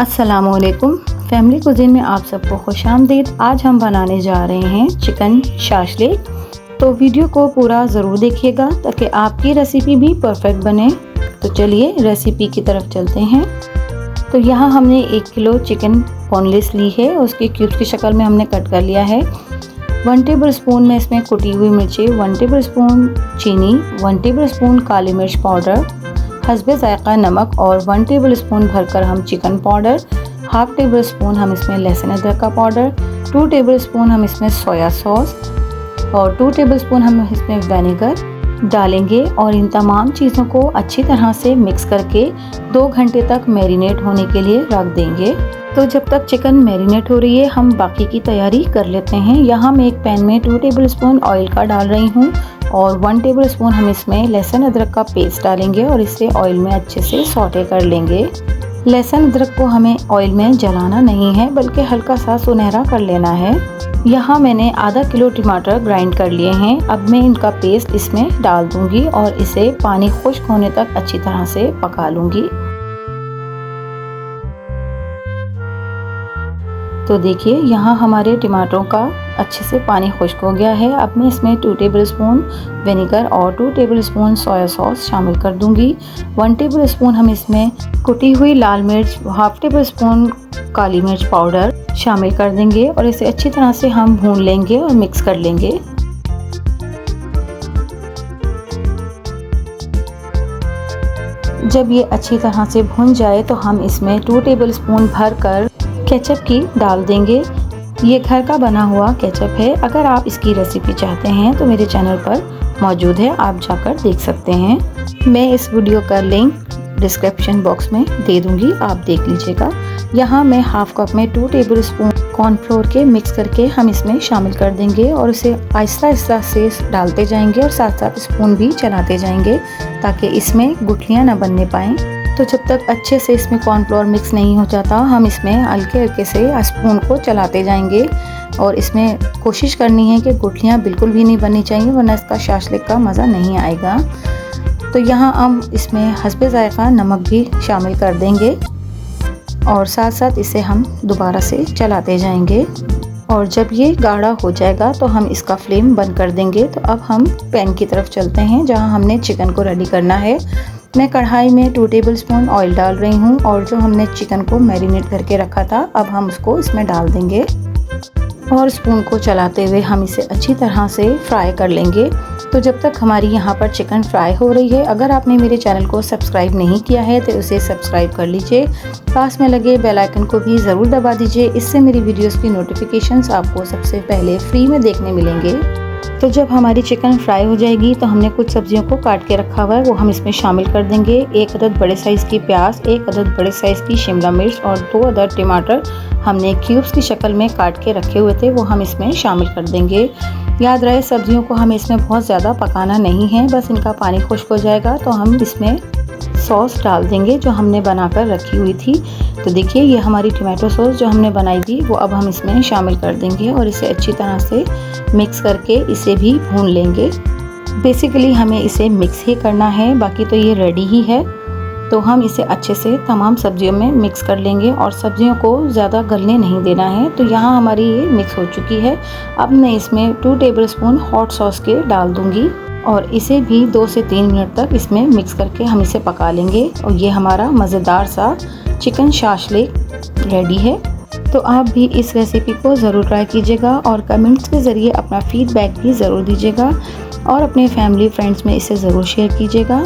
अस्सलामुअलैकुम family cuisine में आप सबको खुशामदीद। आज हम बनाने जा रहे हैं चिकन शाशलिक। तो वीडियो को पूरा ज़रूर देखिएगा ताकि आपकी रेसिपी भी परफेक्ट बने। तो चलिए रेसिपी की तरफ चलते हैं। तो यहाँ हमने 1 किलो चिकन बोनलेस ली है, उसके क्यूब्स की शक्ल में हमने कट कर लिया है। 1 टेबल स्पून में इसमें कुटी हुई मिर्ची, 1 टेबल स्पून चीनी, 1 टेबल स्पून काली मिर्च पाउडर, हस्बे ज़ायक़ा नमक और 1 टेबल स्पून भरकर हम चिकन पाउडर, 1/2 टेबल स्पून हम इसमें लहसुन अदरक का पाउडर, 2 टेबल स्पून हम इसमें सोया सॉस और 2 टेबल स्पून हम इसमें विनेगर डालेंगे और इन तमाम चीज़ों को अच्छी तरह से मिक्स करके 2 घंटे तक मैरिनेट होने के लिए रख देंगे। तो जब तक चिकन मैरिनेट हो रही है हम बाकी की तैयारी कर लेते हैं। यहाँ मैं एक पैन में 2 टेबल स्पून ऑयल का डाल रही हूँ और 1 टेबल स्पून हम इसमें लहसुन अदरक का पेस्ट डालेंगे और इसे ऑयल में अच्छे से सौटे कर लेंगे। लहसुन अदरक को हमें ऑयल में जलाना नहीं है बल्कि हल्का सा सुनहरा कर लेना है। यहाँ मैंने आधा किलो टमाटर ग्राइंड कर लिए हैं। अब मैं इनका पेस्ट इसमें डाल दूंगी और इसे पानी खुश्क होने तक अच्छी तरह से पका लूंगी। तो देखिए यहाँ हमारे टमाटरों का अच्छे से पानी खुश्क हो गया है। अब मैं इसमें 2 टेबल स्पून विनेगर और 2 टेबल स्पून सोया सॉस शामिल कर दूंगी। 1 टेबल स्पून हम इसमें कुटी हुई लाल मिर्च, 1/2 टेबल स्पून काली मिर्च पाउडर शामिल कर देंगे और इसे अच्छी तरह से हम भून लेंगे और मिक्स कर लेंगे। जब ये अच्छी तरह से भुन जाए तो हम इसमें 2 टेबल स्पून भरकर केचप की डाल देंगे। ये घर का बना हुआ केचप है। अगर आप इसकी रेसिपी चाहते हैं तो मेरे चैनल पर मौजूद है, आप जाकर देख सकते हैं। मैं इस वीडियो का लिंक डिस्क्रिप्शन बॉक्स में दे दूंगी, आप देख लीजिएगा। यहाँ मैं 1/2 कप में 2 टेबल स्पून कॉर्नफ्लोर के मिक्स करके हम इसमें शामिल कर देंगे और इसे आहिस्ता आहिस्ता से डालते जाएंगे और साथ साथ स्पून भी चलाते जाएंगे ताकि इसमें गुठलियाँ ना बनने पाएँ। तो जब तक अच्छे से इसमें कॉर्नफ्लोर मिक्स नहीं हो जाता हम इसमें हल्के हल्के से स्पून को चलाते जाएंगे और इसमें कोशिश करनी है कि गुठलियाँ बिल्कुल भी नहीं बननी चाहिए वरना इसका शाशलिक का मज़ा नहीं आएगा। तो यहाँ हम इसमें हस्बे ज़ायक़ा नमक भी शामिल कर देंगे और साथ साथ इसे हम दोबारा से चलाते जाएंगे और जब ये गाढ़ा हो जाएगा तो हम इसका फ्लेम बंद कर देंगे। तो अब हम पैन की तरफ चलते हैं जहाँ हमने चिकन को रेडी करना है। मैं कढ़ाई में 2 टेबल स्पून ऑयल डाल रही हूँ और जो हमने चिकन को मैरिनेट करके रखा था अब हम उसको इसमें डाल देंगे और स्पून को चलाते हुए हम इसे अच्छी तरह से फ्राई कर लेंगे। तो जब तक हमारी यहाँ पर चिकन फ्राई हो रही है, अगर आपने मेरे चैनल को सब्सक्राइब नहीं किया है तो उसे सब्सक्राइब कर लीजिए। पास में लगे बेल आइकन को भी ज़रूर दबा दीजिए, इससे मेरी वीडियोस की नोटिफिकेशंस आपको सबसे पहले फ्री में देखने मिलेंगे। तो जब हमारी चिकन फ्राई हो जाएगी तो हमने कुछ सब्जियों को काट के रखा हुआ है वो हम इसमें शामिल कर देंगे। 1 अदद बड़े साइज़ की प्याज, 1 अदद बड़े साइज़ की शिमला मिर्च और 2 अदद टमाटर हमने क्यूब्स की शक्ल में काट के रखे हुए थे वो हम इसमें शामिल कर देंगे। याद रहे सब्जियों को हमें इसमें बहुत ज़्यादा पकाना नहीं है, बस इनका पानी खुश्क हो जाएगा तो हम इसमें सॉस डाल देंगे जो हमने बनाकर रखी हुई थी। तो देखिए ये हमारी टमाटो सॉस जो हमने बनाई थी वो अब हम इसमें शामिल कर देंगे और इसे अच्छी तरह से मिक्स करके इसे भी भून लेंगे। बेसिकली हमें इसे मिक्स ही करना है, बाकी तो ये रेडी ही है। तो हम इसे अच्छे से तमाम सब्जियों में मिक्स कर लेंगे और सब्जियों को ज़्यादा गलने नहीं देना है। तो यहाँ हमारी ये मिक्स हो चुकी है। अब मैं इसमें 2 टेबल स्पून हॉट सॉस के डाल दूँगी और इसे भी 2 से 3 मिनट तक इसमें मिक्स करके हम इसे पका लेंगे और ये हमारा मज़ेदार सा चिकन शाशलिक रेडी है। तो आप भी इस रेसिपी को ज़रूर ट्राई कीजिएगा और कमेंट्स के ज़रिए अपना फीडबैक भी ज़रूर दीजिएगा और अपने फैमिली फ्रेंड्स में इसे ज़रूर शेयर कीजिएगा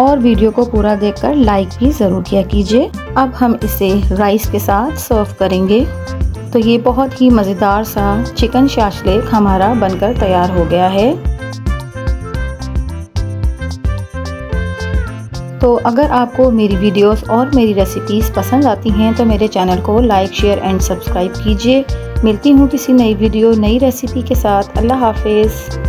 और वीडियो को पूरा देखकर लाइक भी ज़रूर किया कीजिए। अब हम इसे राइस के साथ सर्व करेंगे। तो ये बहुत ही मज़ेदार सा चिकन शाशलिक हमारा बनकर तैयार हो गया है। तो अगर आपको मेरी वीडियोस और मेरी रेसिपीज़ पसंद आती हैं तो मेरे चैनल को लाइक, शेयर एंड सब्सक्राइब कीजिए। मिलती हूँ किसी नई वीडियो, नई रेसिपी के साथ। अल्लाह हाफिज़।